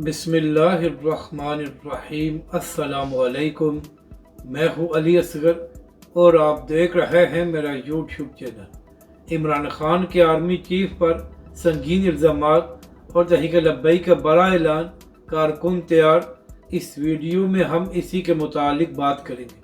बिस्मिल्लाहिर्रहमानिर्रहीम। अस्सलाम वालेकुम। मैं हूँ अली असगर और आप देख रहे हैं मेरा यूट्यूब चैनल। इमरान खान के आर्मी चीफ पर संगीन इल्ज़ामात और तहरीक लब्बैक का बड़ा ऐलान, कारकुन तैयार। इस वीडियो में हम इसी के मुतालिक बात करेंगे।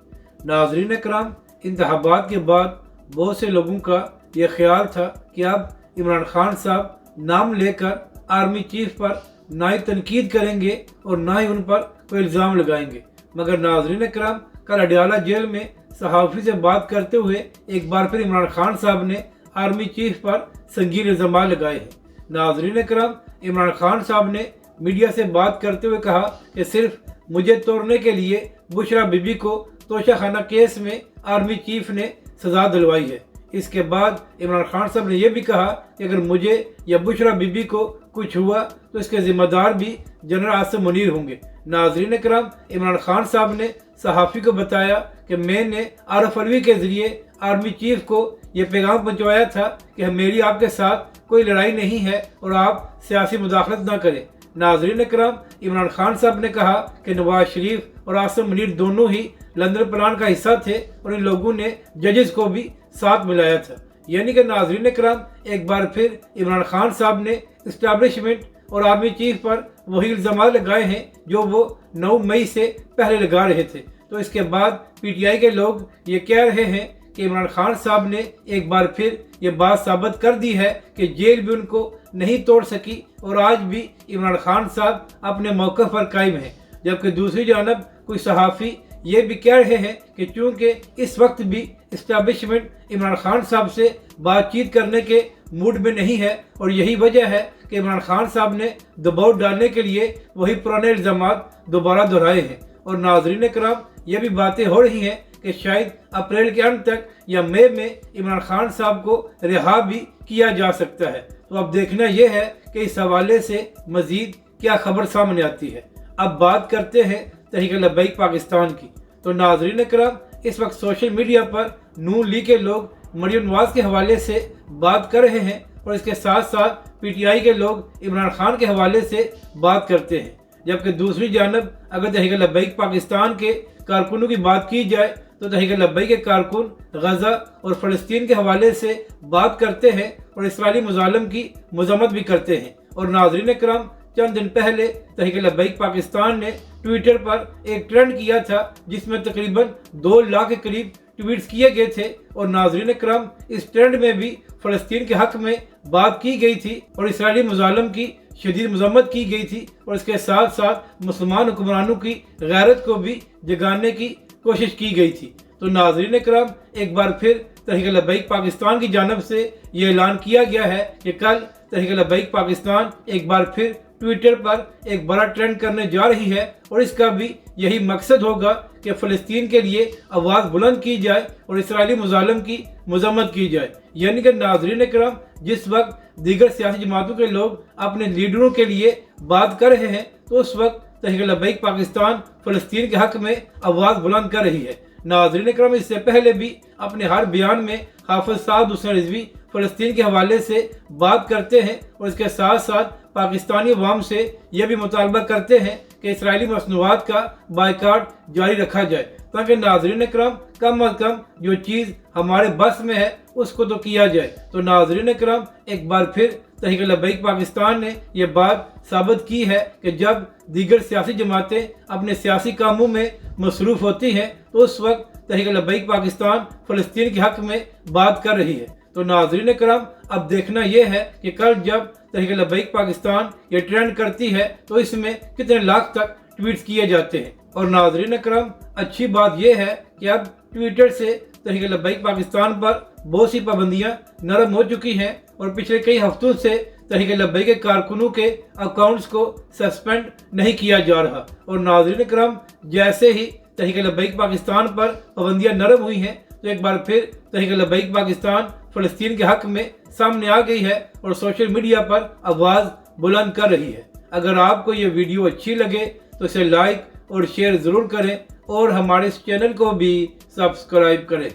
नाज़रीन कराम, इंतखाबात के बाद बहुत से लोगों का ये ख्याल था कि अब इमरान खान साहब नाम लेकर आर्मी चीफ पर ना ही तनकीद करेंगे और ना ही उन पर कोई इल्ज़ाम लगाएंगे। मगर नाज़रीन कराम, कल अडयाला जेल में सहाफ़ी से बात करते हुए एक बार फिर इमरान खान साहब ने आर्मी चीफ पर संगीन इल्ज़ाम लगाए हैं। नाज़रीन कराम, इमरान खान साहब ने मीडिया से बात करते हुए कहा कि सिर्फ मुझे तोड़ने के लिए बुशरा बीबी को तोशाखाना केस में आर्मी चीफ ने सज़ा दिलवाई है। इसके बाद इमरान खान साहब ने यह भी कहा कि अगर मुझे या बुशरा बीबी को कुछ हुआ तो इसके ज़िम्मेदार भी जनरल आसिम मुनीर होंगे। नाज़रीन कराम, इमरान खान साहब ने सहाफ़ी को बताया कि मैंने आरफ अलवी के ज़रिए आर्मी चीफ को ये पैगाम पहुँचवाया था कि मेरी आपके साथ कोई लड़ाई नहीं है और आप सियासी मुदाखलत ना करें। नाज़रीन कराम, इमरान खान साहब ने कहा कि नवाज शरीफ और आसिम मुनीर दोनों ही लंदन प्लान का हिस्सा थे और इन लोगों ने जजेस को भी साथ मिलाया था। यानी कि नाज़रीन कराम, एक बार फिर इमरान खान साहब ने इस्टेब्लिशमेंट और आर्मी चीफ पर वही इल्ज़ाम लगाए हैं जो वो 9 मई से पहले लगा रहे थे। तो इसके बाद पीटीआई के लोग ये कह रहे हैं कि इमरान खान साहब ने एक बार फिर ये बात साबित कर दी है कि जेल भी उनको नहीं तोड़ सकी और आज भी इमरान खान साहब अपने मौक़िफ़ पर कायम हैं। जबकि दूसरी जानब कोई सहाफ़ी ये भी कह रहे हैं कि चूँकि इस वक्त भी इस्टेब्लिशमेंट इमरान खान साहब से बातचीत करने के मूड में नहीं है और यही वजह है कि इमरान खान साहब ने दबाव डालने के लिए वही पुराने इल्ज़ामात दोबारा दोहराए हैं। और नाज़रीन कराम, ये भी बातें हो रही हैं कि शायद अप्रैल के अंत तक या मई में इमरान खान साहब को रिहा भी किया जा सकता है। तो अब देखना यह है कि इस हवाले से मज़ीद क्या खबर सामने आती है। अब बात करते हैं तहरीक लब्बैक पाकिस्तान की। तो नाज़रीन कराम, इस वक्त सोशल मीडिया पर नून लीग के लोग मरियम नवाज के हवाले से बात कर रहे हैं और इसके साथ साथ पीटीआई के लोग इमरान खान के हवाले से बात करते हैं। जबकि दूसरी जानब अगर तहरीक लब्बैक पाकिस्तान के कारकुनों की बात की जाए तो तहरीक लब्बैक के कारकुन गजा और फ़लस्तीन के हवाले से बात करते हैं और इसराइली मुजालिम की मज़म्मत भी करते हैं। और नाज़रीन कराम, चंद दिन पहले तहरीक लब्बैक पाकिस्तान ने ट्विटर पर एक ट्रेंड किया था जिसमें तकरीबन 2 लाख के करीब ट्वीट्स किए गए थे। और नाज़रीन कराम, इस ट्रेंड में भी फ़लस्तीन के हक़ में बात की गई थी और इसराइली मुजालिम की शदीद मज़म्मत की गई थी और इसके साथ साथ मुसलमान हुक्मरानों की गैरत को भी जगाने की कोशिश की गई थी। तो नाज़रीन कराम, एक बार फिर तहरीक लब्बैक पाकिस्तान की जानब से ये ऐलान किया गया है कि कल तहरीक लब्बैक पाकिस्तान एक बार फिर ट्विटर पर एक बड़ा ट्रेंड करने जा रही है और इसका भी यही मकसद होगा कि फ़लस्तीन के लिए आवाज़ बुलंद की जाए और इसराइली मुजालिम की मज़म्मत की जाए। यानी कि नाज़रीन कराम, जिस वक्त दीगर सियासी जमातों के लोग अपने लीडरों के लिए बात कर रहे हैं तो उस वक्त तहरीक लब्बैक पाकिस्तान फ़लस्तीन के हक़ में आवाज़ बुलंद कर रही है। नाज़रीन कराम, इससे पहले भी अपने हर बयान में हाफ़िज़ साद हुसैन रिज़वी फ़लस्तीन के हवाले से बात करते हैं और इसके साथ साथ पाकिस्तानी अवाम से यह भी मुतालबा करते हैं कि इसराइली मसनूआत का बायकाट जारी रखा जाए ताकि नाज़रीन कराम, कम अज़ कम जो चीज़ हमारे बस में है उसको तो किया जाए। तो नाज़रीन कराम, एक बार फिर तहरीक लब्बैक पाकिस्तान ने यह बात साबित की है कि जब दीगर सियासी जमातें अपने सियासी कामों में मसरूफ़ होती हैं तो उस वक्त तहरीक लब्बैक पाकिस्तान फ़लस्तीन के हक़ में बात कर रही है। तो नाज़रीन कराम, अब देखना यह है कि कल जब तहरीक लब्बैक पाकिस्तान ये ट्रेंड करती है तो इसमें कितने लाख तक ट्वीट्स किए जाते हैं। और नाज़रीन कराम, अच्छी बात यह है कि अब ट्विटर से तहरीक लब्बैक पाकिस्तान पर बहुत सी पाबंदियां नरम हो चुकी हैं और पिछले कई हफ्तों से तहरीक लब्बैक के कारकुनों के अकाउंट्स को सस्पेंड नहीं किया जा रहा। और नाज़रीन कराम, जैसे ही तहरीक लब्बैक पाकिस्तान पर पाबंदियां नरम हुई हैं तो एक बार फिर तहरीक लब्बैक पाकिस्तान फ़लस्तीन के हक़ में सामने आ गई है और सोशल मीडिया पर आवाज़ बुलंद कर रही है। अगर आपको ये वीडियो अच्छी लगे तो इसे लाइक और शेयर ज़रूर करें और हमारे इस चैनल को भी सब्सक्राइब करें।